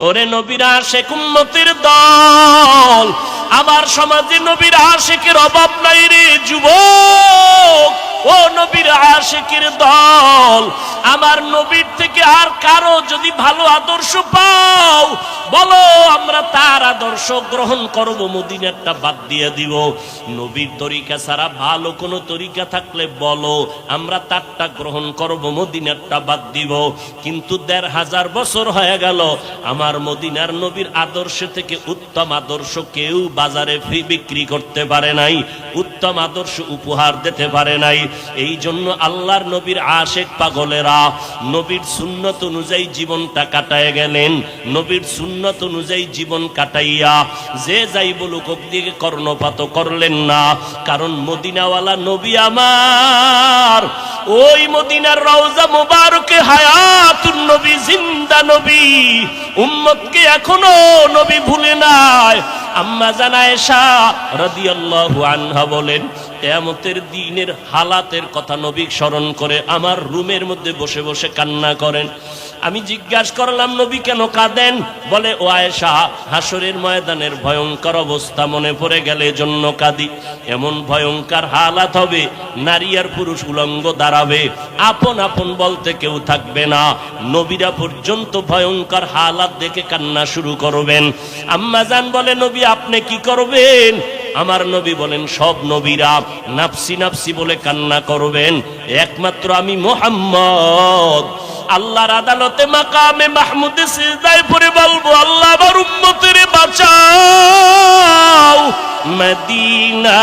ওরে নবীর আশিক উম্মতের দল, আমার সমাজে নবীর আশিকের অভাব নাই রে যুবক। ও নবীর আশিকের দল, আমার নবীর থেকে আর কারো যদি ভালো আদর্শ পাও বলো, আমরা তার আদর্শ গ্রহণ করব, মদিনারটা বাদ দিয়ে দিব। নবীর তরিকা ছাড়া ভালো কোনো তরিকা থাকলে বলো, আমরা তারটা গ্রহণ করব, মদিনারটা বাদ দিব। কিন্তু ১৫০০ বছর হয়ে গেল, আমার মদিনার নবীর আদর্শ থেকে উত্তম আদর্শ কেউ বাজারে বিক্রি করতে পারে নাই, উত্তম আদর্শ উপহার দিতে পারে নাই। এই জন্য আল্লাহর নবীর আশিক পাগলেরা নবীর সুন্নত অনুযায়ী জীবনটা কাটায় গেলেন। নবীর সুন্নত অনুযায়ী জীবন কাটাইয়া যে যাই বলুক দিকে কর্ণপাত করলেন না, কারণ মদিনাওয়ালা নবী আমার, ওই মদিনার রওজা মুবারকে হায়াতুন নবী, জিন্দা নবী, উম্মতকে এখনো নবী ভুলে নাই। আম্মা জান আয়েশা রাদিয়াল্লাহু আনহা বলেন, কিয়ামতের দিনের হালাতের কথা নবী স্মরণ করে আমার রুমের মধ্যে বসে বসে কান্না করেন। আমি জিজ্ঞাসা করলাম, নবী কেন কাঁদেন? বলে, ও আয়েশা, হাসরের ময়দানের ভয়ঙ্কর অবস্থা মনে পড়ে গেলে জন্য কাঁদি। এমন ভয়ঙ্কর হালাত হবে, নারী আর পুরুষ উলঙ্গ দাঁড়াবে, আপন আপন বলতে কেউ থাকবে না। নবীরা পর্যন্ত ভয়ঙ্কর হালাত দেখে কান্না শুরু করবেন। আম্মা জান বলে, নবী আপনি কি করবেন? আমার নবী বলেন, সব নবীরা নাফসি নাফসি বলে কান্না করবেন, একমাত্র আমি মুহাম্মদ আল্লাহর আদালতে মাকামে মাহমুদে সিজদায় পড়ে বলবো, আল্লাহ আমার উম্মতের বাঁচাও। মদিনা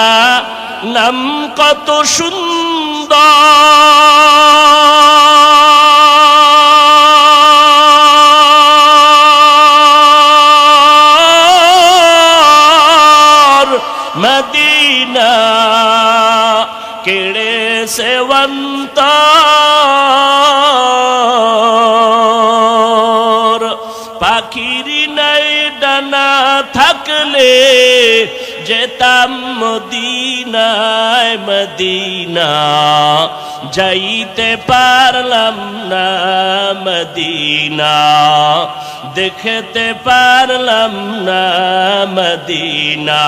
নাম কত সুন্দর, মদিনা কেড়ে সেবন্ত পাখির নাই ডানা থাকলে যেতাম মদিনায়, মদিনা যাইতে পারলাম না, মদিনা দেখতে পারলাম না, মদিনা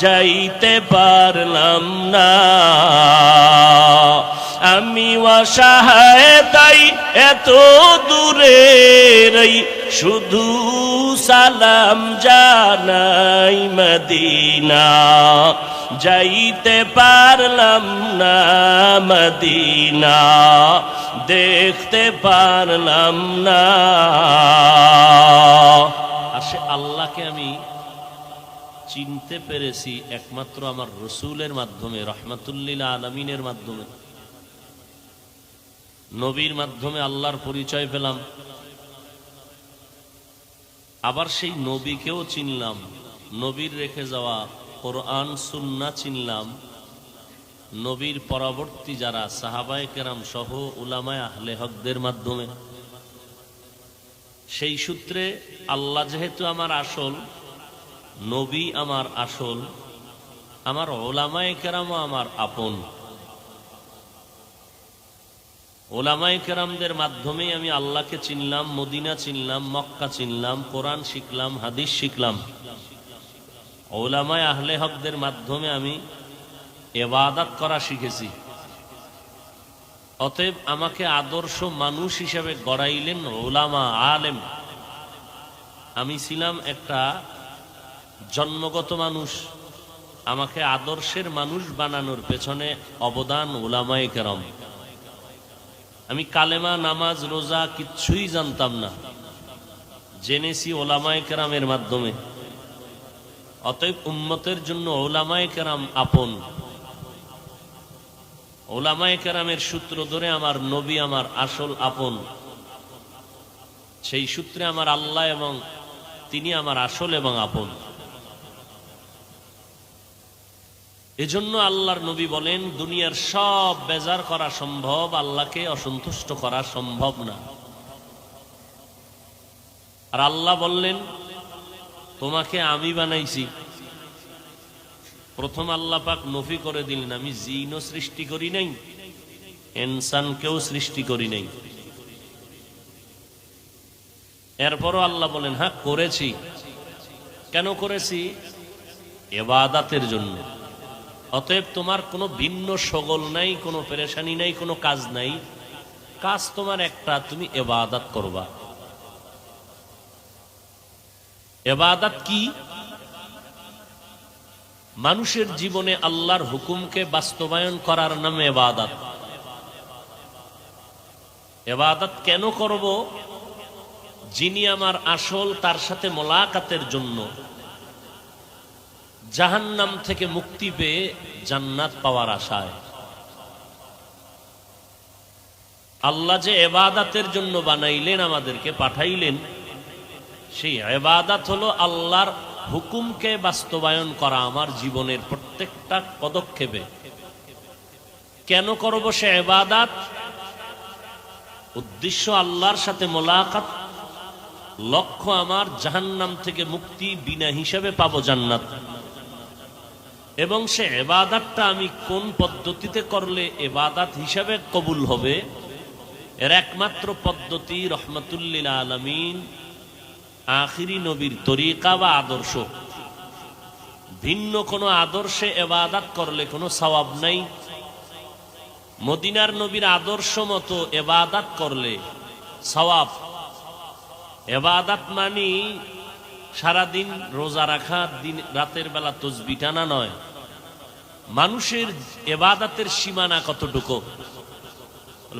যাইতে পারলাম না। আমি অসহায় তাই এত দূরে রই, শুধু সালাম জানাই, মদিনা যাইতে পারলাম না, মদিনা দেখতে পারলাম না। আসে আল্লাহকে আমি চিনতে পেরেছি একমাত্র আমার রসুলের মাধ্যমে, রহমাতুল্লিল আলামিনের মাধ্যমে, নবীর মাধ্যমে আল্লাহর পরিচয় পেলাম। আবার সেই নবীকেও চিনলাম, নবীর রেখে যাওয়া কোরআন সুন্নাহ চিনলাম। নবীর পরবর্তী যারা সাহাবায়ে কেরাম সহ উলামায়ে আহলে হকদের মাধ্যমে। সেই সূত্রে আল্লাহ যেহেতু আমার আসল, নবী আমার আসল, আমার উলামায়ে কেরামও আমার আপন। উলামায়ে কেরামদের মাধ্যমেই আমি আল্লাহকে চিনলাম, মদিনা চিনলাম, মক্কা চিনলাম, কোরআন শিখলাম, হাদিস শিখলাম। উলামায়ে আহলে হকদের মাধ্যমে আমি ইবাদত করা শিখেছি। অতএব আমাকে আদর্শ মানুষ হিসেবে গড়াইলেন উলামা, আলেম। আমি ছিলাম একটা জন্মগত মানুষ, আমাকে আদর্শের মানুষ বানানোর পেছনে অবদান উলামায়ে কেরাম। আমি কালেমা, নামাজ, রোজা কিচ্ছুই জানতাম না, জেনেছি উলামায়ে কেরামের মাধ্যমে। অতএব উম্মতের জন্য উলামায়ে কেরাম আপন। উলামায়ে কেরামের সূত্র ধরে আমার নবী আমার আসল আপন। সেই সূত্রে আমার আল্লাহ এবং তিনি আমার আসল এবং আপন। এজন্য আল্লাহর নবী বলেন, দুনিয়ার সব বেজার করা সম্ভব, আল্লাহকে অসন্তুষ্ট করা সম্ভব না। আর আল্লাহ বললেন, তোমাকে আমি বানাইছি। প্রথম আল্লাহ পাক নফি করে দিলেন, আমি জিনও সৃষ্টি করি নাই, ইনসানকেও সৃষ্টি করি নাই। এরপরও আল্লাহ বলেন হ্যাঁ করেছি। কেন করেছি? ইবাদতের জন্য। অতএব তোমার কোনো ভিন্ন শগল নাই, কোনো পেরেশানি নাই, কোনো কাজ নাই। কাজ তোমার একটা, তুমি ইবাদত করবা। ইবাদত কি? মানুষের জীবনে আল্লাহর হুকুমকে বাস্তবায়ন করার নাম ইবাদত। ইবাদত কেন করব? যিনি আমার আসল, তার সাথে মোলাকাতের জন্য, জাহান্নাম থেকে মুক্তি পেয়ে জান্নাত পাওয়ার আশায়। আল্লাহ যে ইবাদতের জন্য বানাইলেন, আমাদেরকে পাঠাইলেন, সেই ইবাদত হলো আল্লাহর হুকুমকে বাস্তবায়ন করা আমার জীবনের প্রত্যেকটা পদক্ষেপে। কেন করব সে ইবাদত? উদ্দেশ্য আল্লাহর সাথে মোলাকাত, লক্ষ্য আমার জাহান্নাম থেকে মুক্তি, বিনা হিসাবে পাবো জান্নাত। এবং সে ইবাদতটা আমি কোন পদ্ধতিতে করলে ইবাদত হিসাবে কবুল হবে, এর একমাত্র পদ্ধতি রহমাতুল্লিল আলামিন আখিরি নবীর তরিকা বা আদর্শ। ভিন্ন কোনো আদর্শে ইবাদত করলে কোনো সওয়াব নাই। মদিনার নবীর আদর্শ মতো ইবাদত করলে সওয়াব। ইবাদত মানে সারাদিন রোজা রাখা, দিন রাতের বেলা তাসবিহ টানা নয়। মানুষের ইবাদতের সীমানা কতটুকু?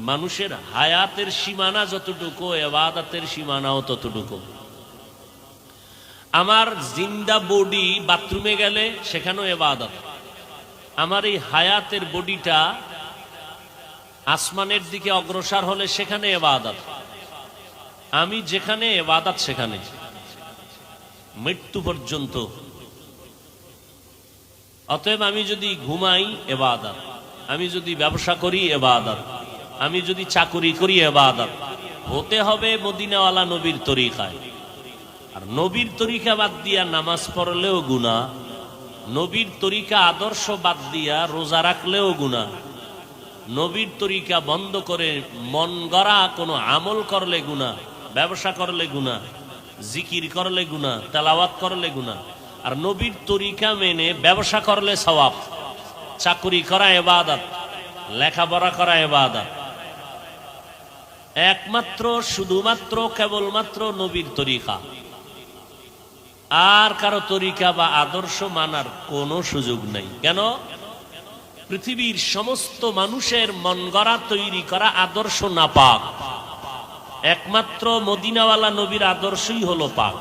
মানুষের হায়াতের সীমানা যতটুকু, ইবাদতের সীমানাও ততটুকু। আমার জিন্দা বডি বাথরুমে গেলে সেখানেও ইবাদত। আমার এই হায়াতের বডিটা আসমানের দিকে অগ্রসর হলে সেখানে ইবাদত। আমি যেখানে ইবাদত সেখানে, মৃত্যু পর্যন্ত। অতএব আমি যদি ঘুমাই ইবাদত, আমি যদি ব্যবসা করি ইবাদত, আমি যদি চাকরি করি ইবাদত। হতে হবে মদিনাওয়ালা নবীর তরিকায়। আর নবীর তরিকা বাদ দিয়া নামাজ পড়লেও গুনাহ, নবীর তরিকা আদর্শ বাদ দিয়া রোজা রাখলেও গুনাহ, নবীর তরিকা বন্ধ করে মন গড়া কোনো আমল করলে গুনাহ, ব্যবসা করলে গুনাহ, জিকির করলে গুনাহ, তেলাওয়াত করলে গুনাহ। আর নবীর তরিকা মেনে ব্যবসা করলে সওয়াব। চাকরি করা ইবাদত, লেখাপড়া করা ইবাদত। একমাত্র শুধুমাত্র কেবলমাত্র নবীর তরিকা, আর কারো তরিকা বা আদর্শ মানার কোনো সুযোগ নাই। কেন? পৃথিবীর সমস্ত মানুষের মন গড়া তৈরি করা আদর্শ নাপাক। একমাত্র মদিনাওয়ালা নবীর আদর্শই হলো পাক।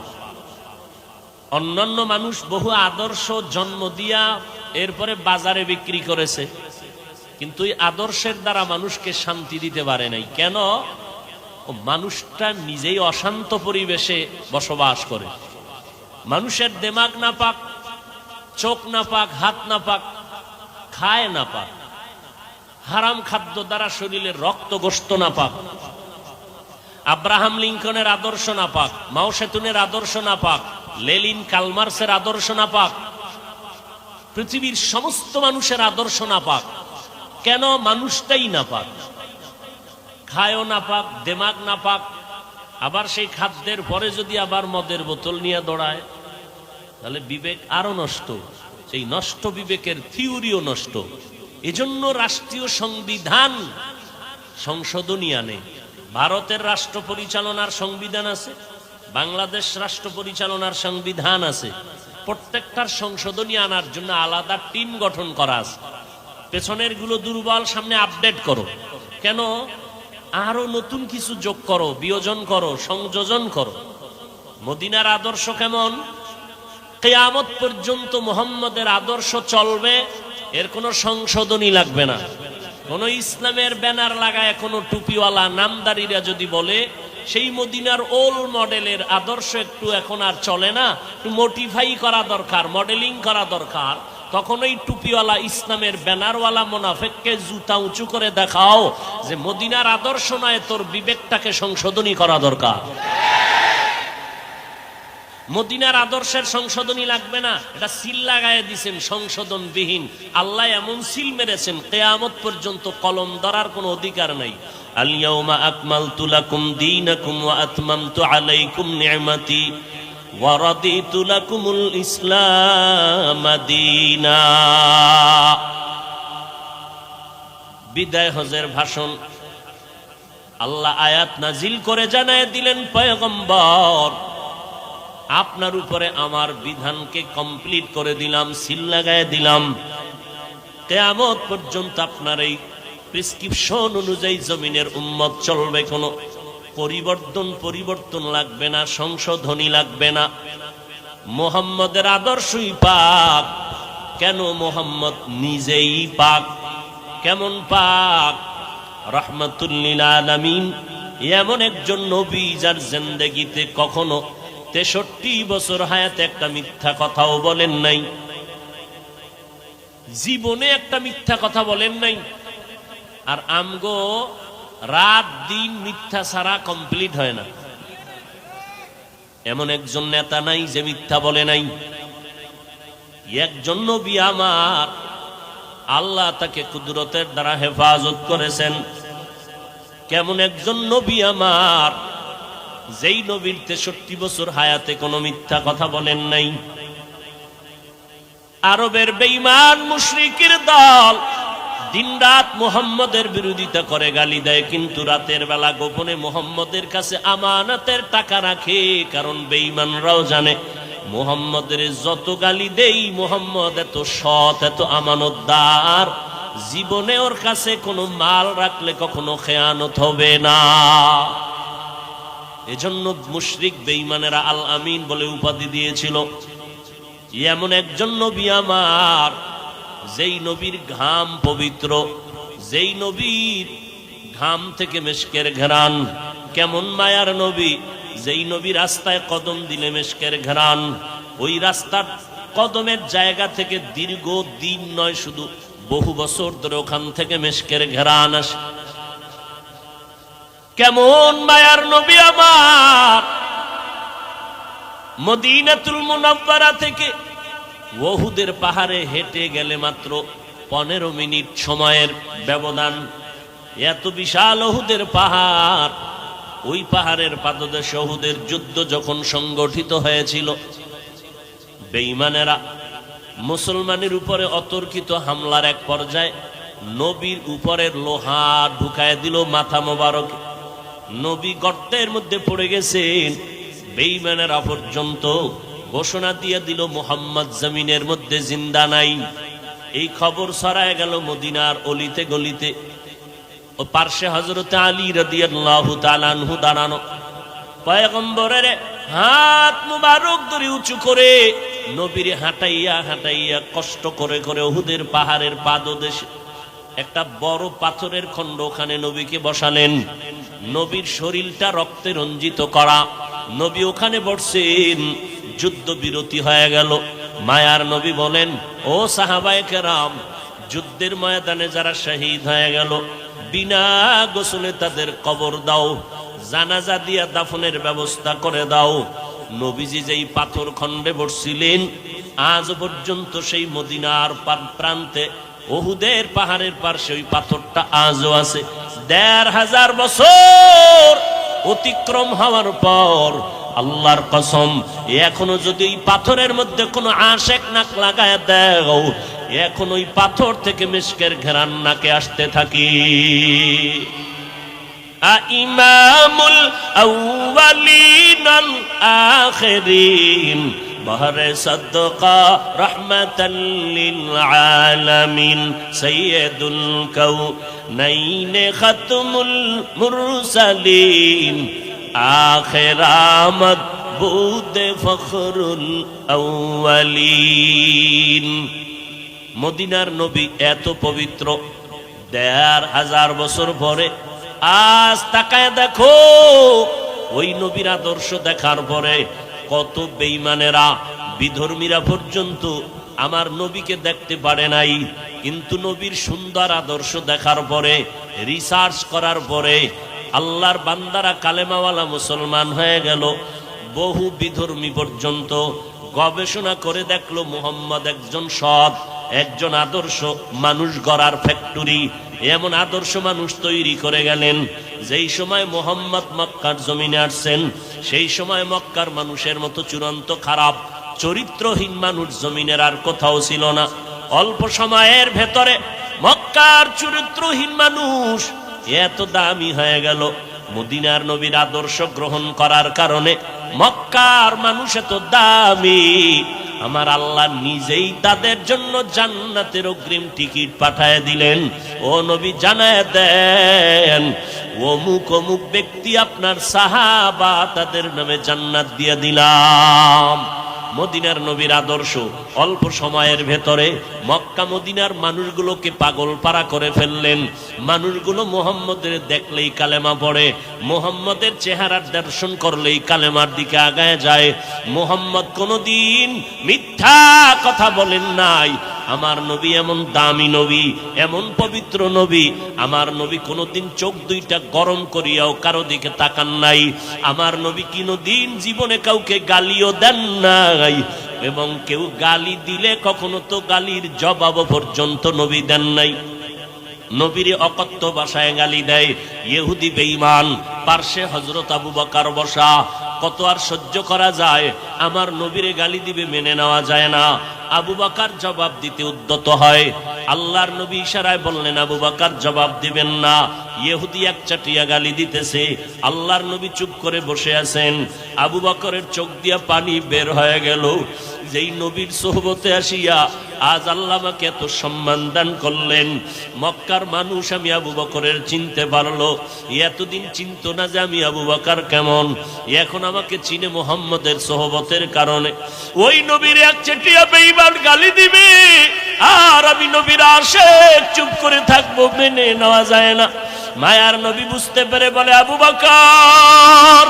অন্যান্য মানুষ বহু আদর্শ জন্ম দিয়া এরপরে বাজারে বিক্রি করেছে, কিন্তু এই আদর্শের দ্বারা মানুষকে শান্তি দিতে পারে নাই। কেন? মানুষটা নিজেই অশান্ত পরিবেশে বসবাস করে। মানুষের দেমাগ না পাক, চোখ না পাক, হাত না পাক, খায় না পাক, হারাম খাদ্য দ্বারা শরীরের রক্ত গোশত না পাক। আব্রাহাম লিঙ্কনের আদর্শ না পাক, মাও সেতুনের আদর্শ না পাক, লেনিন কালমার্সের আদর্শ না পাক। পৃথিবীর সমস্ত মানুষের আদর্শ না পাক। কেন? মানুষটাই না পাক, খায়ও না পাক, দেমাগ না পাক। আবার সেই খাদ্যের পরে যদি আবার মদের বোতল নিয়ে দৌড়ায়, তাহলে বিবেক আরো নষ্ট। সেই নষ্ট বিবেকের থিওরিও নষ্ট। এজন্য রাষ্ট্রীয় সংবিধান সংশোধনী আনে। ভারতের রাষ্ট্র পরিচালনার সংবিধান আছে, বাংলাদেশ রাষ্ট্র পরিচালনার সংবিধান আছে। প্রত্যেকটার সংশোধনী আনার জন্য আলাদা টিম গঠন করা আছে। পেছনের গুলো দুর্বল, সামনে আপডেট করো। কেন? আরো নতুন কিছু যোগ করো, বিয়োজন করো, সংযোজন করো। মদিনার আদর্শ কেমন? কিয়ামত পর্যন্ত মুহাম্মদের আদর্শ চলবে, এর কোনো সংশোধনী লাগবে না। কোন ইসলামের ব্যানার লাগায় কোনো টুপিওয়ালা নামদারিরা যদি বলে সেই মদিনার ওল্ড মডেলের আদর্শ একটু এখন আর চলে না, একটু মডিফাই করা দরকার, মডেলিং করা দরকার, তখন ওই টুপিওয়ালা ইসলামের ব্যানারওয়ালা মুনাফিককে জুতা উঁচু করে দেখাও যে মদিনার আদর্শ নয়, তোর বিবেকটাকে সংশোধনী করা দরকার। মদিনার আদর্শের সংশোধনী লাগবে না, এটা সিল লাগায় দিয়েছেন সংশোধনবিহীন। আল্লাহ এমন সিল মেরেছেন কিয়ামত পর্যন্ত কলম ধরার কোনো অধিকার নাই। আল ইয়াউমা আকমালতু লাকুম দীনাকুম ওয়া আতমামতু আলাইকুম নি'মাতি ওয়া রাদিতু লাকুমুল ইসলাম দীনা। বিদায় হজের ভাষণ আল্লাহ আয়াত নাজিল করে জানায় দিলেন, পয়গম্বর আপনার উপরে আমার বিধানকে কমপ্লিট করে দিলাম, সিল লাগায় দিলাম। কিয়ামত পর্যন্ত আপনার এই প্রেসক্রিপশন অনুযায়ী জমিনের উম্মত চলবে, কোনো পরিবর্তন লাগবে না, সংশোধনী লাগবে না। মুহাম্মদের আদর্শই পাক। কেন? মুহাম্মদ নিজেই পাক। কেমন পাক? রাহমাতুল লিল আলামিন, এমন একজন নবী যার জিন্দেগিতে কখনো 63 বছর হায়াতে একটা মিথ্যা কথাও বলেন নাই, জীবনে একটা মিথ্যা কথা বলেন নাই। আর আমগো রাত দিন মিথ্যা ছাড়া কমপ্লিট হয় না। এমন একজন নেতা নাই যে মিথ্যা বলে নাই। একজন নবী আমার, আল্লাহ তাকে কুদরতের দ্বারা হেফাজত করেছেন। কেমন একজন নবী আমার, যেই নবীর 63 বছর হায়াতে কোনো মিথ্যা কথা বলেন নাই। আরবের বেঈমান মুশরিকের দল দিনরাত মুহাম্মদের বিরোধিতা করে, গালি দেয়, কিন্তু রাতের বেলা গোপনে মুহাম্মদের কাছে আমানতের টাকা রাখে। কারণ বেঈমানরাও জানে মুহাম্মদের যত গালি দেই, মুহাম্মদ এত সৎ, এত আমানতদার, জীবনে ওর কাছে কোনো মাল রাখলে কখনো খেয়ানত হবে না। এজন্য মুশরিক বেঈমানেরা আল আমিন বলে উপাধি দিয়েছিল। এমন একজন নবী আমার, যেই নবীর ঘাম পবিত্র, যেই নবীর ঘাম থেকে মেশকের ঘ্রাণ। কেমন মায়ার নবী, যেই নবী রাস্তায় কদম দিলে মেশকের ঘ্রাণ। ওই রাস্তার কদমের জায়গা থেকে দীর্ঘ দিন নয়, শুধু বহু বছর ধরে ওখান থেকে মেশকের ঘ্রাণ আসে। কেমন মায়ার নবী আমার, মদিনাতুল মুনাওয়ারা থেকে ওহুদের পাহাড়ে হেঁটে গেলে মাত্র 15 মিনিট সময়ের ব্যবধান। এত বিশাল ওহুদের পাহাড়। ওই পাহাড়ের পাদদেশে ওহুদের যুদ্ধ যখন সংগঠিত হয়েছিল, বেঈমানেরা মুসলমানের উপরে অতর্কিত হামলার এক পর্যায়ে নবীর উপরের লোহা ঢুকায় দিল মাথা মোবারক। নবী গর্তের মধ্যে পড়ে গেছেন। বেঈমানেরা পর্যন্ত ঘোষণা দিয়ে দিল মুহাম্মদ জমিনের মধ্যে জিন্দা নাই। এই খবর ছড়ায় গেল মদিনার অলিতে গলিতে। ও পার্শ্বে হযরত আলী রাদিয়াল্লাহু তাআলা আনহু দাঁড়ানো, পয়গম্বরের হাত মুবারক ধরে উঁচু করে নবীর হাঁটাইয়া হাঁটাইয়া কষ্ট করে করে উহুদের পাহাড়ের পাদদেশে একটা বড় পাথরের খণ্ড, ওখানে নবীকে বসালেন। নবীর শরীরটা রক্তে রঞ্জিত করা, নবী ওখানে বসছেন। যুদ্ধ বিরতি হয়ে গেল। মায়ার নবী বলেন, ও সাহাবায়ে কেরাম, যুদ্ধের ময়দানে যারা শহীদ হয়ে গেল, বিনা গোসলে তাদের কবর দাও, জানাজা দিয়া দাফনের ব্যবস্থা করে দাও। নবীজি যেই পাথর খণ্ডে বসছিলেন, আজ পর্যন্ত সেই মদিনার প্রান্তে উহুদের পাহাড়ের পাশে ওই পাথরটা আজও আছে। 1500 বছর অতিক্রম হওয়ার পর আল্লাহর কসম, এখনো যদি এই পাথরের মধ্যে কোনো আশেক নাক লাগায় দাও, এখন ওই পাথর থেকে মিশকের ঘ্রাণ নাকে আসতে থাকি। ইমামুল আউয়ালিন আল আখিরিন, বহরে সদকা রহমাতাল লিল আলামিন, সাইয়্যিদুল কাউনাইন খাতমুল মুরসালিন, আখির আমদ বুদ ফখরুল আউয়ালিন। মদিনার নবী এত পবিত্র, 1500 বছর পরে আজ তাকায় দেখো, ওই নবীর আদর্শ দেখার পরে কত বেঈমানেরা, বিধর্মীরা পর্যন্ত আমার নবীকে দেখতে পারে নাই। কিন্তু নবীর সুন্দর আদর্শ দেখার পরে, রিসার্চ করার পরে আল্লাহর বান্দারা কালেমাওয়ালা মুসলমান হয়ে গেল। বহু বিধর্মী পর্যন্ত গবেষণা করে দেখলো মুহাম্মদ একজন সৎ, একজন আদর্শ মানুষ গড়ার ফ্যাক্টরি। এমন আদর্শ মানুষ তৈরি করে গেলেন। যেই সময় মুহাম্মদ মক্কার জমিনে আসছেন, সেই সময় মক্কার মানুষের মতো চূড়ান্ত খারাপ চরিত্রহীন মানুষ জমিনের আর কোথাও ছিল না। অল্প সময়ের ভেতরে মক্কার চরিত্রহীন মানুষ এত দামি হয়ে গেল। মদিনার নবীর আদর্শ গ্রহণ করার কারণে মক্কার মানুষ এত দামি, আমার আল্লাহ নিজেই তাদের জন্য জান্নাতের অগ্রিম টিকিট পাঠায় দিলেন। ও নবী জানায় দেন, অমুক অমুক ব্যক্তি আপনার সাহাবা, তাদের নামে জান্নাত দিয়ে দিলাম। মদিনার নবীর আদর্শ অল্প সময়ের ভেতরে মক্কা মদিনার মানুষগুলোকে পাগল পারা করে ফেললেন। মানুষগুলো মুহাম্মদের দেখলেই কালেমা পড়ে, মুহাম্মদের চেহারার দর্শন করলেই কালেমার দিকে আগায় যায়। মুহাম্মদ কোনদিন মিথ্যা কথা বলেন নাই। আমার নবী এমন দামি নবী, এমন পবিত্র নবী। আমার নবী কোনদিন চোখ দুইটা গরম করিয়াও কারো দিকে তাকান নাই। আমার নবী কোনদিন জীবনে কাউকে গালিও দেন নাই, এবং কেউ গালি দিলে কখনো তো গালির জবাব পর্যন্ত নবী দেন নাই। নবীর অকথ্য ভাষায় গালি দেয় ইহুদি বেঈমান, পার্শ্বে হযরত আবু বকর বসা। কত আর সহ্য করা যায়? আমার নবীরে গালি দিবে, মেনে নেওয়া যায় না। আবু বকর জবাব দিতে উদ্যত হয়। আল্লাহর নবী ইশারায় বললেন, আবু বকর জবাব দিবেন না। ইহুদি এক চাটিয়া গালি দিতেছে, আল্লাহর নবী চুপ করে বসে আছেন। আবু বকরের চোখ দিয়া পানি বের হয়ে গেল। যেই নবীর সোহবতে আসিয়া আজ আল্লাহ আমাকে এত সম্মান দান করলেন, মক্কার মানুষ আমি আবু বকরের চিনতে পারলো। এতদিন চিনত না যে আমি আবু বকর কেমন, এখন আমাকে চিনে মুহাম্মদের সোহবতের কারণে। ওই নবীর এক চাটিয়া বেঈমান গালি দিবে, আর আমি নবীর আশিক চুপ করে থাকবো, মেনে নেওয়া যায় না। মায়ার নবী বুঝতে পেরে বলে, আবু বকর,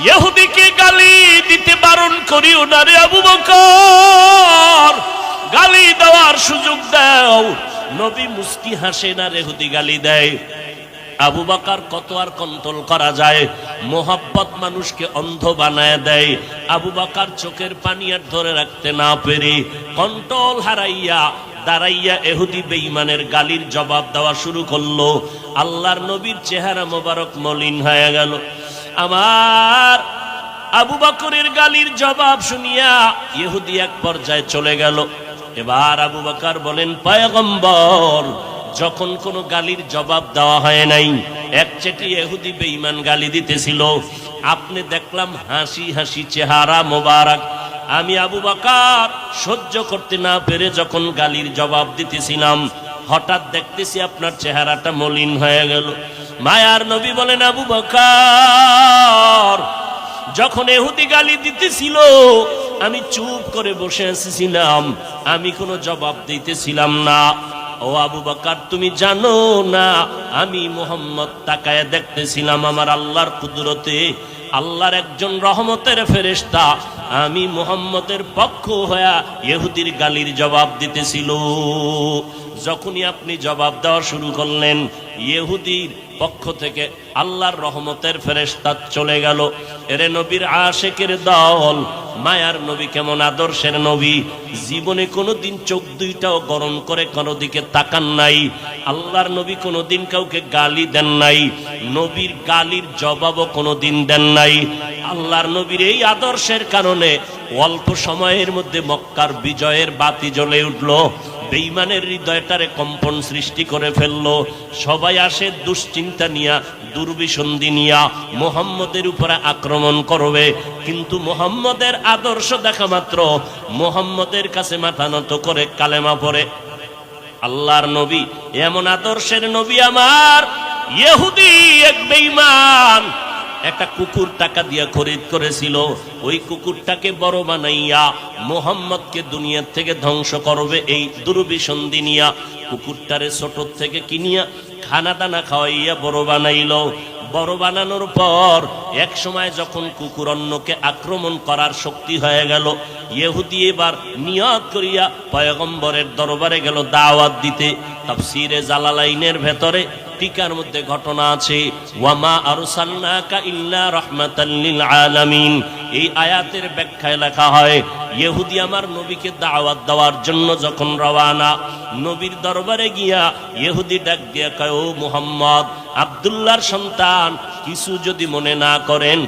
ইহুদিকে গালি দিতে বারণ করিও না রে আবু বকর, গালি দেওয়ার সুযোগ দাও। নবী মুস্কি হাসে না, ইহুদি গালি দেয়। আবু বকর কত আর কন্ট্রোল করা যায়? মোহাব্বত মানুষকে অন্ধ বানায় দেয়। আবু বকর চোখের পানি আর ধরে রাখতে না পেরে কন্ট্রোল হারাইয়া দাঁড়াইয়া ইহুদি বেঈমানের গালির জবাব দেওয়া শুরু করলো। আল্লাহর নবীর চেহারা মোবারক মলিন হয়ে গেল। আমার আবু বকরের গালির জবাব শুনিয়া ইহুদি এক পর্যায়ে চলে গেল। এবার আবু বকর বলেন, পয়গম্বর, যখন কোনো গালির জবাব দেওয়া হয় নাই, একচেটি ইহুদি বেঈমান গালি দিতেছিল, আপনি দেখলাম হাসি হাসি চেহারা মোবারক। আমি আবু বকর সহ্য করতে না পেরে যখন গালির জবাব দিতেছিলাম, হঠাৎ দেখতেছি আপনার চেহারাটা মলিন হয়ে গেল। মায়ার নবী বলেন, আবু বকর, যখন ইহুদি গালি দিতেছিল আমি চুপ করে বসে আসছিলাম, আমি কোনো জবাব দিতেছিলাম না। ও আবু বকর, তুমি জানো না আমি মুহাম্মদ তাকায় দেখতেছিলাম আমার আল্লাহর কুদরতে, আল্লাহর একজন রহমতের ফেরেশতা আমি মুহাম্মদের পক্ষ হয়ে ইহুদির গালির জবাব দিতেছিল। যখনই আপনি জবাব দেওয়া শুরু করলেন, ইহুদির পক্ষ থেকে আল্লাহর রহমতের ফেরেশতা চলে গেল। এরে নবীর আশিকের দল, মায়ার নবী কেমন আদর্শের নবী, জীবনে কোনোদিন চোখ দুইটাও গরম করে কোনো দিকে তাকান নাই। আল্লাহর নবী কোনোদিন কাউকে গালি দেন নাই, নবীর গালির জবাবও কোনোদিন দেন নাই। আল্লাহর নবীর এই আদর্শের কারণে অল্প সময়ের মধ্যে মক্কার বিজয়ের বাতি জ্বলে উঠল। বেঈমানের হৃদয়টারে কম্পন সৃষ্টি করে ফেললো। সবাই আসে দুশ্চিন্তা নিয়া, দুর্বিসন্ধি নিয়া মুহাম্মদের উপরে আক্রমণ করবে, কিন্তু মুহাম্মদের আদর্শ দেখা মাত্র মুহাম্মদের কাছে মাথা নত করে কালেমা পড়ে। আল্লাহর নবী এমন আদর্শের নবী আমার। ইহুদি এক বেঈমান একটা কুকুর টাকা দিয়া খরিদ করেছিল, ওই কুকুরটাকে বড় বানাইয়া মুহাম্মদকে দুনিয়া থেকে ধ্বংস করবে এই দুর্বিসন্ধি নিয়া কুকুরটারে ছোট থেকে কিনিয়া খানা দানা খাওয়াইয়া বড় বানাইল। বড় বানানোর পর এক সময় যখন কুকুর অন্যকে আক্রমণ করার শক্তি হয়ে গেল, ইহুদি এবার নিয়ত করিয়া পয়গম্বরের দরবারে গেল দাওয়াত দিতে। তাফসীরে জালালাইনের ভেতরে টিকার মধ্যে ঘটনা আছে, ওয়ামা আরসালনাকা ইল্লা রাহমাতাল লিল আলামিন, এই আয়াতের ব্যাখ্যায় লেখা হয়, ইহুদি আমার নবীকে দাওয়াত দেওয়ার জন্য যখন রওয়ানা, নবীর দরবারে গিয়া ইহুদি ডাক দিয়া কয়, ও মুহাম্মদ, আব্দুল্লাহর সন্তান, কিছু যদি মনে না করেন,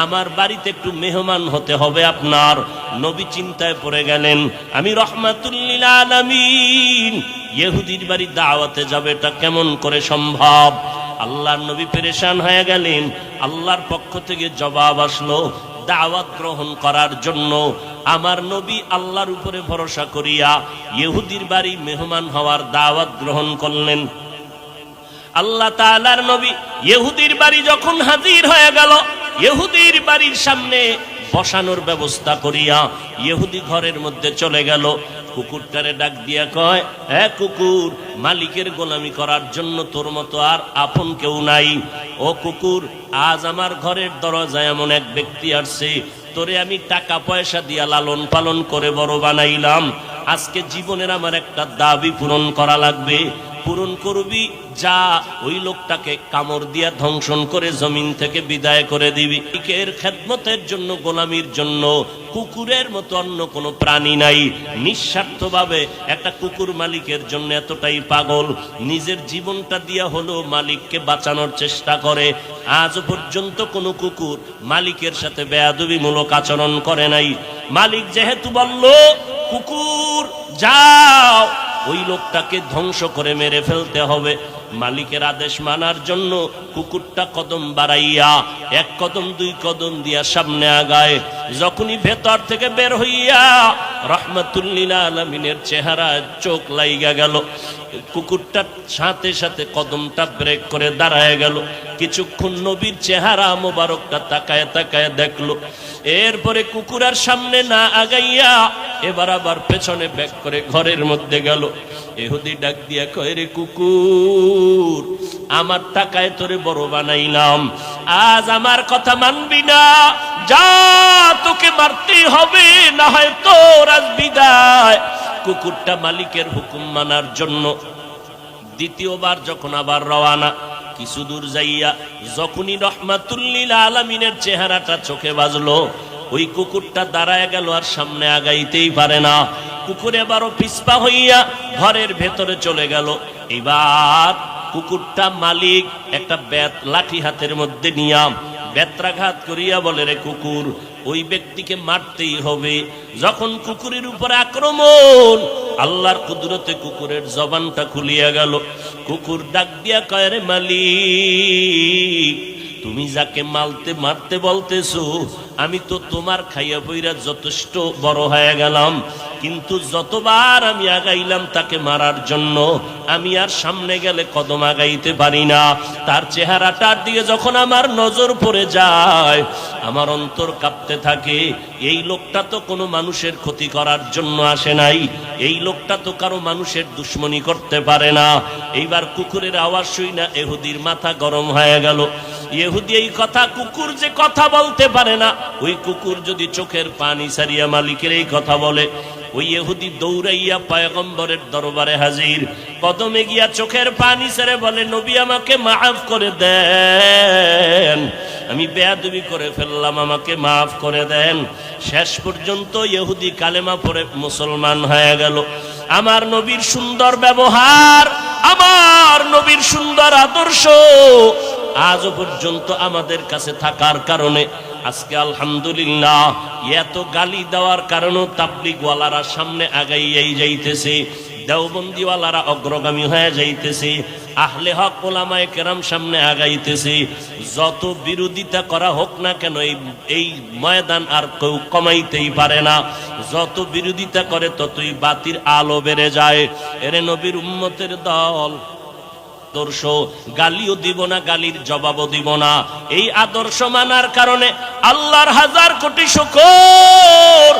আমার বাড়িতে একটু মেহমান হতে হবে আপনার। নবী চিন্তায় পড়ে গেলেন, আমি রহমাতুল লিল আলামিন, ইহুদির বাড়ি দাওয়াতে যাবে, এটা কেমন করে সম্ভব? আল্লাহর নবী পেরেশান হয়ে গেলেন। আল্লাহর পক্ষ থেকে জবাব আসলো, দাওয়াত গ্রহণ করার জন্য আমার নবী আল্লাহর উপরে ভরসা করিয়া ইহুদির বাড়ি মেহমান হওয়ার দাওয়াত গ্রহণ করলেন। আল্লাহ তাআলার নবী ইহুদির বাড়ি যখন হাজির হয়ে গেল, ইহুদির বাড়ির সামনে বসানোর ব্যবস্থা করিয়া ইহুদি ঘরের মধ্যে চলে গেল। কুকুরটারে ডাক দিয়া কয়, হে কুকুর, মালিকের গোলামি করার জন্য তোর মতো আর আপন কেউ নাই। ও কুকুর, আজ আমার ঘরের দরজায় এমন এক ব্যক্তি আসছে, তোরে আমি টাকা পয়সা দিয়া লালন পালন করে বড় বানাইলাম। আজকে জীবনের আমার একটা দাবি পূরণ করা লাগবে, পূরণ করবি, যা ওই লোকটাকে কামড় দিয়া ধ্বংসন করে জমিন থেকে বিদায় করে দিবি। এর খেদমতের জন্য, গোলামির জন্য কুকুরের মতো অন্য কোনো প্রাণী নাই। নিঃস্বার্থভাবে একটা কুকুর মালিকের জন্য এতটাই পাগল, নিজের জীবনটা দিয়া হলো মালিককে বাঁচানোর চেষ্টা করে। আজ পর্যন্ত কোনো কুকুর মালিকের সাথে বেয়াদবিমূলক আচরণ করে নাই। মালিক যেহেতু বলল, কুকুর যাও, ওই লোকটাকে ধ্বংস করে মেরে ফেলতে হবে, মালিকের আদেশ মানার জন্য কুকুরটা কদম বাড়াইয়া, এক কদম দুই কদম দিয়া সামনে আগায়। যখনই ভেতর থেকে বের হইয়া রহমাতুল লিল আলামিনের চেহারা চোখ লাইগা গেল, কুকুরটার সাথে সাথে কদমটা ব্রেক করে দাঁড়ায় গেল। কিছুক্ষণ নবীর চেহারা মোবারকটা তাকায় তাকায় দেখলো। এরপরে কুকুরের সামনে না আগাইয়া এবার আবার পেছনে ব্যাক করে ঘরের মধ্যে গেল। ইহুদি ডাক দিয়া কয়, রে কুকুর, আমার টাকায় তোরে বড় বানাইলাম, আজ আমার কথা মানবি না, যা, তোকে মারতেই হবে, না হয় তোর আজ বিদায়। কুকুরটা মালিকের হুকুম মানার জন্য দ্বিতীয়বার যখন আবার রওয়ানা, কিছু দূর যাইয়া যখনই রহমাতুল লিল আলামিনের চেহারাটা চোখে বাজলো, ওই কুকুরটা দাঁড়ায় গেল, আর সামনে আগাইতেই পারে না। কুকুর এবারও পিছপা হইয়া ঘরের ভেতরে চলে গেল। এবার কুকুরটা মালিক একটা লাঠি হাতের মধ্যে নিয়া বেত্রাঘাত করিয়া বলে, রে কুকুর, ওই ব্যক্তিকে মারতেই হবে। যখন কুকুরের উপর আক্রমণ, আল্লাহর কুদরতে কুকুরের জবানটা খুলিয়া গেল। কুকুর ডাক দিয়া কয়, রে মালিক, তুমি যাকে মারতে বলতেছো, আমি তো তোমার খাইয়া বইরা যথেষ্ট বড় হয়ে গেলাম, কিন্তু যতবার আমি আগাইলাম তাকে মারার জন্য, আমি আর সামনে গেলে কদম আগাইতে পারি না। তার চেহারাটার দিকে যখন আমার নজর পড়ে যায়, আমার অন্তর কাঁপতে থাকে। এই লোকটা তো কোনো মানুষের ক্ষতি করার জন্য আসে নাই, এই লোকটা তো কারো মানুষের দুশ্মনী করতে পারে না। এইবার কুকুরের আওয়াজ শুই না ইহুদির মাথা গরম হয়ে গেল। ইহুদি এই কথা, কুকুর যে কথা বলতে পারে না, ওই কুকুর যদি চোখের পানি সারিয়া মালিকের এই কথা বলে, ওই ইহুদি দৌড়াইয়া পয়গম্বরের দরবারে হাজির, কদমে গিয়া চোখের পানি ছেড়ে বলে, নবী আমাকে মাফ করে দেন, আমি বেয়াদবি করে ফেললাম, আমাকে মাফ করে দেন। শেষ পর্যন্ত ইহুদি কালেমা পড়ে মুসলমান হয়ে গেল। আমার নবীর সুন্দর ব্যবহার, আমার নবীর সুন্দর আদর্শ আজও পর্যন্ত আমাদের কাছে থাকার কারণে আজকে আলহামদুলিল্লাহ, এত গালি দেওয়ার কারণেও তাবলিগওয়ালারা সামনে আগাইয়াই যাইতেছে, দেওবন্দিওয়ালারা অগ্রগামী হয়ে যাইতেছে, আহলে হক ওলামায়ে কেরাম সামনে আগাইতেছে। যত বিরোধিতা করা হোক না কেন, এই ময়দান আর কেউ কমাইতেই পারে না। যত বিরোধিতা করে ততই বাতির আলো বেড়ে যায়। এরে নবীর উম্মতের দল, আদর্শ গালিও দিব না, গালির জবাবও দিব না। এই আদর্শ মানার কারণে আল্লাহর হাজার কোটি শুকর,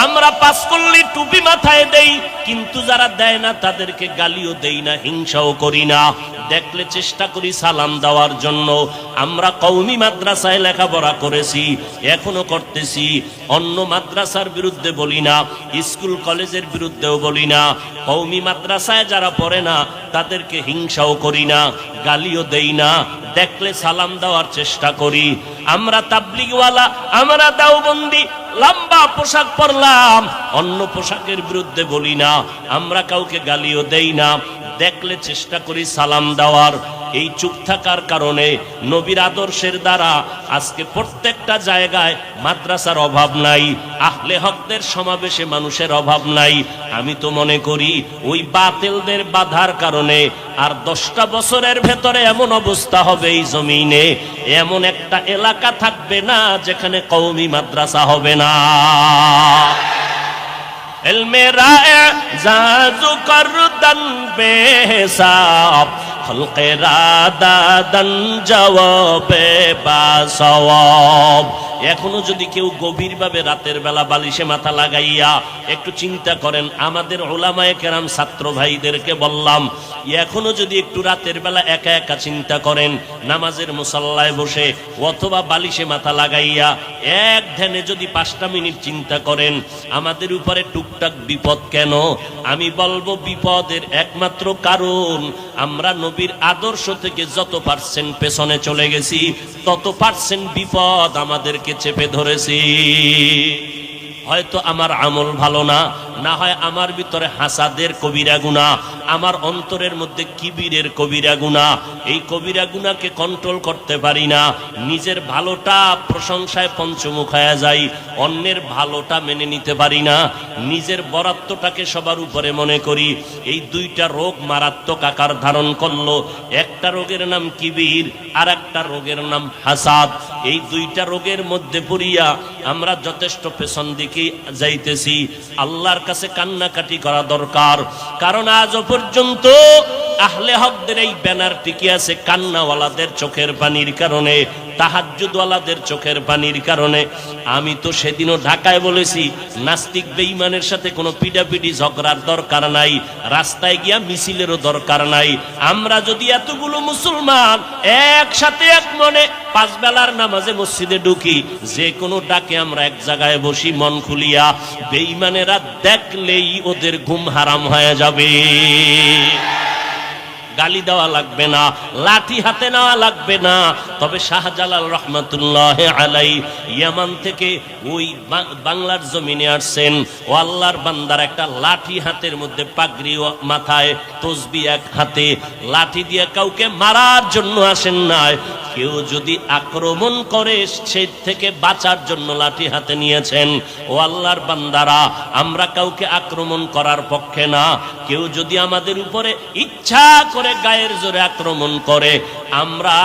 আমরা পাঁচকল্লি টুপি মাথায় দেই, কিন্তু যারা দেয় না তাদেরকে গালিও দেই না, হিংসাও করি না। দেখলে চেষ্টা করি সালাম দেওয়ার জন্য। আমরা কওমি মাদ্রাসায় লেখাপড়া করেছি, এখনো করতেছি। অন্য মাদ্রাসার বিরুদ্ধে বলি না, স্কুল কলেজের বিরুদ্ধেও বলি না। কওমি মাদ্রাসায় যারা পড়ে না তাদেরকে হিংসাও করি না, গালিও দেই না, দেখলে সালাম দেওয়ার চেষ্টা করি। আমরা তাবলিগওয়ালা, আমরা দাওবন্দি লম্বা পোশাক পরলাম, অন্য পোশাকের বিরুদ্ধে বলি না, আমরা কাউকে গালিও দেই না, দেখলে চেষ্টা করি সালাম দেওয়ার। এই চুপ থাকার কারণে নবীর আদর্শের দ্বারা আজকে প্রত্যেকটা জায়গায় মাদ্রাসার অভাব নাই, আহলে হকদের সমাবেশে মানুষের অভাব নাই। আমি তো মনে করি ওই বাতিলদের বাধার কারণে আর 10টা বছরের ভেতরে এমন অবস্থা হবে এই জমিনে, এমন একটা এলাকা থাকবে না যেখানে কওমি মাদ্রাসা হবে না। ইলমে রায়ে জাজু করদান বেহিসাব, খলকে রাদাদান জওয়াবে বাসওয়াব। এখনো যদি কেউ গভীরভাবে রাতের বেলা বালিশে মাথা লাগাইয়া একটু চিন্তা করেন, আমাদের উলামায়ে কেরাম ছাত্র ভাইদেরকে বললাম, এখনো যদি একটু রাতের বেলা একা একা চিন্তা করেন, নামাজের মুসাল্লায় বসে অথবা বালিশে মাথা লাগাইয়া এক ধ্যানে যদি 5টা মিনিট চিন্তা করেন আমাদের উপরে টুকটাক বিপদ কেন, আমি বলবো বিপদের একমাত্র কারণ আমরা নবীর আদর্শ থেকে যত পার্সেন্ট পেছনে চলে গেছি তত পার্সেন্ট বিপদ আমাদেরকে চেপে ধরেছি। হয়তো আমার আমল ভালো না, না হয় আমার ভিতরে হাসাদের কবিরা গুনাহ, আমার অন্তরের মধ্যে কিবিরের কবিরা গুনাহ। এই কবিরা গুনাহকে কন্ট্রোল করতে পারি না। নিজের ভালোটা প্রশংসায় পঞ্চমুখ হয়ে যাই, অন্যের ভালোটা মেনে নিতে পারি না। নিজের বরাত্মটাকে সবার উপরে মনে করি। এই 2টা রোগ মারাত্মক আকার ধারণ করলো। একটা রোগের নাম কিবির, আর একটা রোগের নাম হাসাদ। এই 2টা রোগের মধ্যে পড়িয়া আমরা যথেষ্ট পেছন দিকে যাইতেছি। আল্লাহর কাছে কান্নাকাটি করা দরকার, কারণ আজও পর্যন্ত আহলে হকদের এই ব্যানার টিকে আছে কান্নাওয়ালাদের চোখের পানির কারণে, তাহাজ্জুদওয়ালাদের চোখের পানির কারণে। আমি তো সেদিনও ঢাকায় বলেছি, নাস্তিক বেঈমানের সাথে কোনো পিটাপিটি ঝগড়ার দরকার নাই, রাস্তায় গিয়া মিছিলেরও দরকার নাই। আমরা যদি এতগুলো মুসলমান একসাথে এক মনে 5 বেলার নামাজে মসজিদে ঢুকি, যে কোনো ডাকে আমরা এক জায়গায় বসি মন খুলিয়া, বেঈমানেরা দেখলেই ওদের ঘুম হারাম হয়ে যাবে। গালি দেওয়া লাগবে না, লাঠি হাতে নেওয়া লাগবে না। তবে শাহজালাল রহমাতুল্লাহ আলাইহি ইয়ামান থেকে ওই বাংলার জমিনে আসছেন, ও আল্লাহর বান্দার একটা লাঠি হাতের মধ্যে, পাগড়ি মাথায়, তসবিহ এক হাতে, লাঠি দিয়ে কাউকে মারার জন্য আসেন নাই। কেউ যদি আক্রমণ করে সে থেকে বাঁচার জন্য লাঠি হাতে নিয়েছেন। ও আল্লাহর বান্দারা, আমরা কাউকে আক্রমণ করার পক্ষে না। কেউ যদি আমাদের উপরে ইচ্ছা করে গায়ের জোরে আক্রমণ করে, আমরা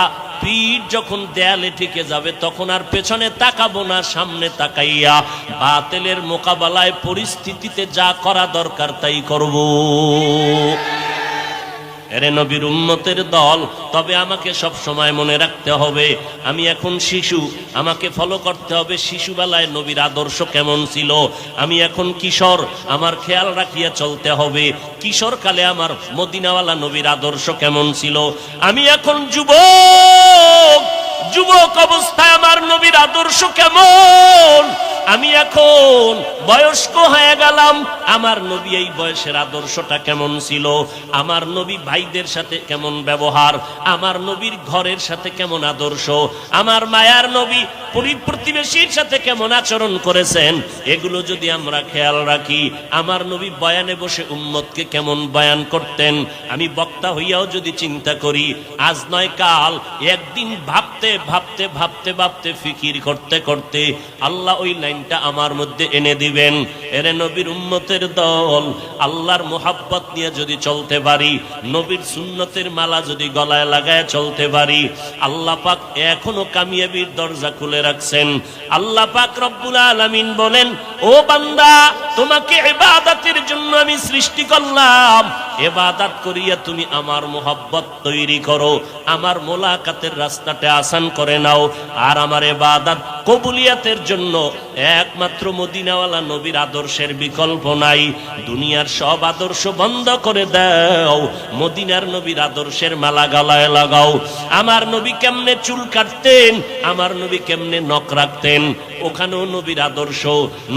পিঠ যখন দেয়ালে ঠেকে যাবে তখন আর পেছনে তাকাবো না, সামনে তাকাইয়া বাতিলের মোকাবেলায় পরিস্থিতিতে যা করা দরকার তাই করব। এরে নবীর উম্মতের দল, তবে আমাকে সব সময় মনে রাখতে হবে আমি এখন শিশু, আমাকে ফলো করতে হবে শিশুবেলায় নবীর আদর্শ কেমন ছিল। আমি এখন কিশোর, আমার খেয়াল রাখিয়া চলতে হবে কিশোরকালে আমার মদিনাওয়ালা নবীর আদর্শ কেমন ছিল। আমি এখন যুবক, যুবক অবস্থায় আমার নবীর আদর্শ কেমন। আমি এখন বয়স্ক হয়ে গেলাম, আমার নবী এই বয়সের আদর্শটা কেমন ছিল। আমার নবী ভাইদের সাথে কেমন ব্যবহার, আমার নবীর ঘরের সাথে কেমন আদর্শ, আমার মায়ার নবী প্রতিবেশীর সাথে কেমন আচরণ করেছেন, এগুলো যদি আমরা খেয়াল রাখি, আমার নবী বয়ানে বসে উম্মতকে কেমন বয়ান করতেন, আমি বক্তা হইয়াও যদি চিন্তা করি, আজ নয় কাল, একদিন ভাবতে ভাবতে ভাবতে ভাবতে ফিকির করতে করতে আল্লাহ ওই লাইনটা আমার মধ্যে এনে দিবেন। এরে নবীর উম্মতের দল, আল্লাহর মোহাব্বত নিয়ে যদি চলতে পারি, নবীর সুন্নতের মালা যদি গলায় লাগায় চলতে পারি, আল্লাহ পাক এখনো কামিয়াবির দরজা খুলে রাখছেন। আল্লাহ পাক রব্বুল আলামিন বলেন, ও বান্দা, তোমাকে ইবাদতের জন্য আমি সৃষ্টি করলাম, ইবাদত করিয়া তুমি আমার মোহাব্বত তৈরি করো, আমার মোলাকাতের রাস্তাটা আসান করে নাও। আর আমার ইবাদত কবুলিয়াতের জন্য একমাত্র মদিনাওয়ালা নবীর আদর্শের বিকল্প নাই। দুনিয়ার সব আদর্শ বন্ধ করে দাও, মদিনার নবীর আদর্শের মালা গলায় লাগাও। আমার নবী কেমনে চুল কাটতেন, আমার নবী কেমনে নখ রাখতেন, ওখানেও নবীর আদর্শ।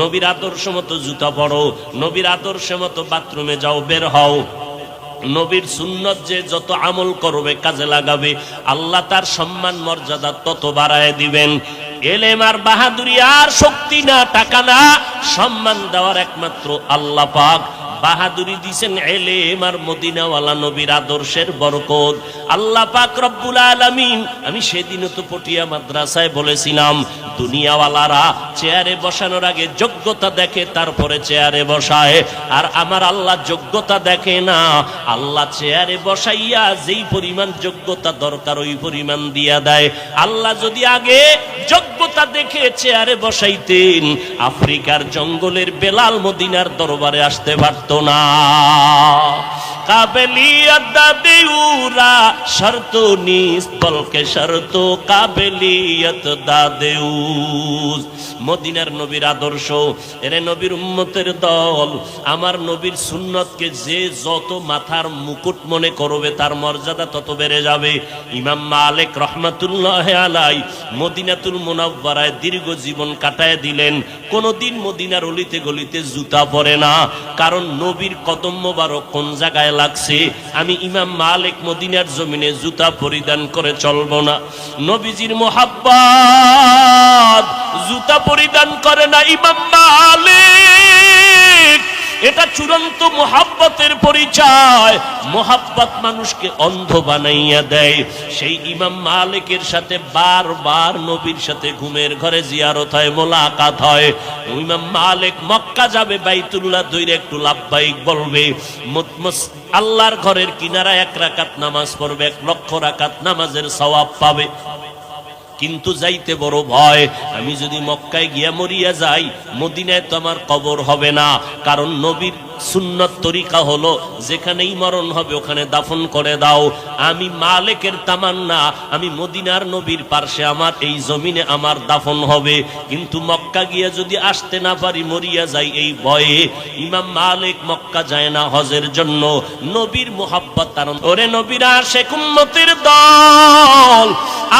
নবীর আদর্শ মতো জুতা পরো, নবীর আদর্শ মতো বাথরুমে যাও, বের হও। নবীর সুন্নত যে যত আমল করবে, কাজে লাগাবে, আল্লাহ তার সম্মান মর্যাদা তত বাড়ায় দিবেন। এলেম আর বাহাদুরি আর শক্তি না, টাকা না, সম্মান দেওয়ার একমাত্র আল্লাহ পাক। বাহাদুরি দিছেন এলেম আর মদিনাওয়ালা নবীর আদর্শের বরকত। আল্লাহ পাক রব্বুল আলামিন, আমি সেদিনও তো পটিয়া মাদ্রাসায় বলেছিলাম, দুনিয়াওয়ালারা চেয়ারে বসানোর আগে যোগ্যতা দেখে, তারপরে চেয়ারে বসায়। আর আমার আল্লাহ যোগ্যতা দেখে না, আল্লাহ চেয়ারে বসাইয়া যেই পরিমাণ যোগ্যতা দরকার ওই পরিমাণ দিয়া দেয়। আল্লাহ যদি আগে যোগ্যতা দেখে চেয়ারে বসাইতেন, আফ্রিকার জঙ্গলের বেলাল মদিনার দরবারে আসতে পারত না। কাবেলিয়ত দাদেউরা শর্ত নিস বলকে শর্ত কাবেলিয়ত দাদেউস। মদিনার নবীর আদর্শ, এরে নবীর উম্মতের দল, আমার নবীর সুন্নতকে যে যত মাথার মুকুট মনে করবে, তার মর্যাদা তত বেড়ে যাবে। ইমাম মালিক রহমাতুল্লাহ আলাই মদিনাতুল মুনাওয়ারায় দীর্ঘ জীবন কাটায় দিলেন, কোনদিন মদিনার অলিতে গলিতে জুতা পরে না, কারণ নবীর কদম মোবারক কোন জায়গায় লাগছে। আমি ইমাম মালিক মদিনার জমিনে জুতা পরিধান করে চলবো না। নবীজির মোহাব্বত জুতা পরিধান করে না ইমাম মালিক, এটা চূড়ান্ত মোহাব্বতের পরিচয়। মোহাব্বত মানুষকে অন্ধ বানাইয়া দেয়। সেই ইমাম মালিকের সাথে বারবার নবীর সাথে ঘুমের ঘরে জিয়ারত হয়, মোলাকাত হয়। ইমাম মালিক মক্কা যাবে, বাইতুল্লাহ ধরে একটু লাব্বাইক বলবে, আল্লাহর ঘরের কিনারা 1 রাকাত নামাজ পড়বে, 1 লক্ষ রাকাত নামাজের সওয়াব পাবে। কিন্তু যাইতে বড় ভয়, আমি যদি মক্কায় গিয়া মরিয়া যাই, মদিনায় তো আমার কবর হবে না। কারণ নবীর সুন্নত তরিকা হলো, যেখানেই মরণ হবে ওখানে দাফন করে দাও। আমি মালিকের তামান্না, আমি মদিনার নবীর পার্শ্বে আমার এই জমিনে আমার দাফন হবে। কিন্তু মক্কা গিয়া যদি আসতে না পারি, মরিয়া যাই এই ভয়ে, ইমাম মালিক মক্কা যায় না হজের জন্য। নবীর মুহাব্বত তার। ওরে নবীর আশিক উম্মতের দল,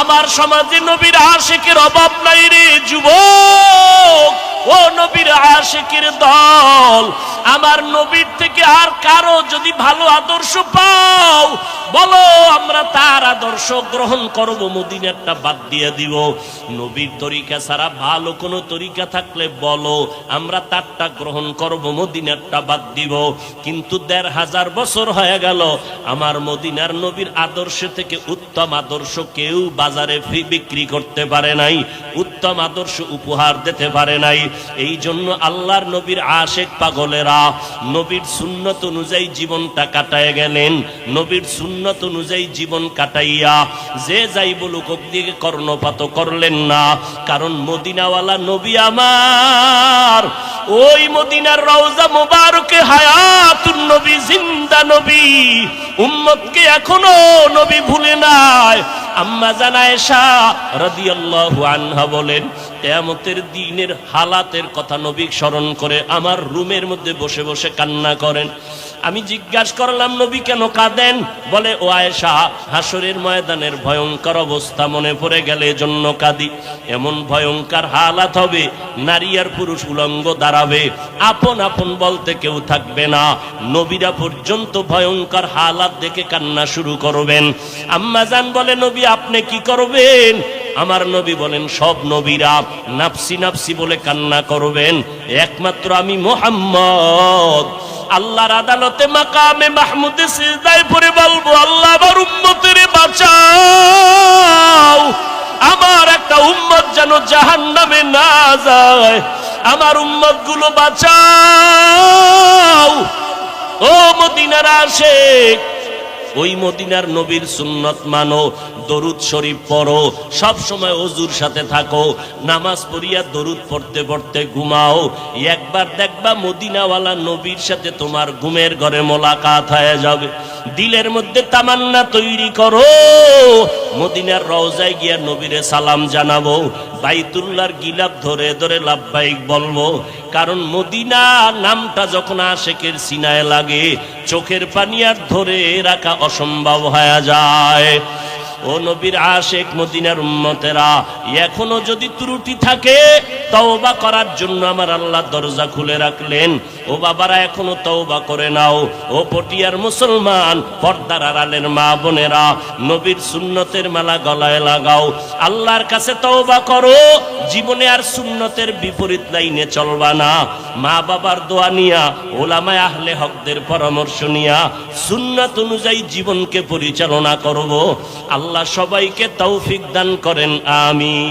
আমার সমাজে নবীর আশিকের অভাব নাই রে যুবক। ও নবীর আশিকের দল, আমার নবীর থেকে আর কারো যদি ভালো আদর্শ পাও, বলো আমরা তার আদর্শ গ্রহণ করব, মদিনারটা বাদ দিয়ে দিব। নবীর তরিকা ছাড়া ভালো কোনো তরিকা থাকলে বলো, আমরা তারটা গ্রহণ করব, মদিনারটা বাদ দিব। কিন্তু 1500 বছর হয়ে গেল, আমার মদিনার নবীর আদর্শ থেকে উত্তম আদর্শ কেউ বাজারে বিক্রি করতে পারে নাই, উত্তম আদর্শ উপহার দিতে পারে নাই। এই জন্য আল্লাহর নবীর আশিক পাগলেরা নবীর সুন্নত অনুযায়ী জীবনটা কাটায় গেলেন। নবীর সুন্নত অনুযায়ী জীবন কাটাইয়া যে যাই বলুক দিকে কর্ণপাত করলেন না। কারণ মদিনাওয়ালা নবী আমার, ওই মদিনার রওজা মুবারকে হায়াতুন নবী, জিন্দা নবী, উম্মতকে এখনো নবী ভুলে নাই। আম্মা জান আয়েশা রাদিয়াল্লাহু আনহা বলেন, কিয়ামতের দিনের হালাতের কথা নবী স্মরণ করে আমার রুমের মধ্যে বসে বসে কান্না করেন। আমি জিজ্ঞাসা করলাম, নবী কেন কাঁদেন? বলে, ও আয়েশা, হাসরের ময়দানের ভয়ঙ্কর অবস্থা মনে পড়ে গেলে এজন্য কাঁদি। এমন ভয়ঙ্কর হালাত হবে, নারী আর পুরুষ উলঙ্গ দাঁড়াবে, আপন আপন বলতে কেউ থাকবে না। নবীরা পর্যন্ত ভয়ঙ্কর হালাত দেখে কান্না শুরু করবেন। আম্মা জান বলে, নবী আপনি কি করবেন? আমার নবী বলেন, সব নবীরা নাফসি নাফসি বলে কান্না করবেন, একমাত্র আমি মুহাম্মদ আল্লাহর আদালতে মাকামে মাহমুদে সিজদায় পড়ে বলবো, আল্লাহ আমার উম্মতের বাঁচাও, আমার একটা উম্মত যেন জাহান্নামে না যায়, আমার উম্মত গুলো বাঁচাও। ও মদিনার আশিক, ওই মদিনার নবীর সুন্নত মানো, দরুদ শরীফ পড়ো, সব সময় ওযুর সাথে থাকো, নামাজ পড়িয়া দরুদ পড়তে পড়তে ঘুমাও। একবার দেখবা মদিনাওয়ালা নবীর সাথে তোমার ঘুমের ঘরে মোলাকাত হয়ে যাবে। দিলের মধ্যে তামান্না তৈরি করো, মদিনার রওজায় গিয়া নবীরে সালাম জানাবো, বাইতুল্লাহর গিলাফ ধরে ধরে লাব্বাইক বলবো। কারণ মদিনা নামটা যখন আশিকের সিনায় লাগে, চোখের পানি আর ধরে রাখা অসম্ভব হয়ে যায়। ও নবীর আশিক মদিনার উম্মতেরা, এখনো যদি ত্রুটি থাকে তওবা করার জন্য আমার আল্লাহ দরজা খুলে রাখলেন। ও বাবারা, এখনো তওবা করে নাও। ও পটিয়ার মুসলমান, পর্দার আড়ালের মা বোনেরা, নবীর সুন্নতের মালা গলায় লাগাও, আল্লাহর কাছে তওবা করো। জীবনে আর সুন্নতের বিপরীত লাইনে চলবা না। মা বাবার দোয়া নিয়া, ওলামায়ে আহলে হকদের পরামর্শ নিয়া সুন্নাত অনুযায়ী জীবনকে পরিচালনা করব। আল্লাহ সবাইকে তৌফিক দান করেন, আমিন।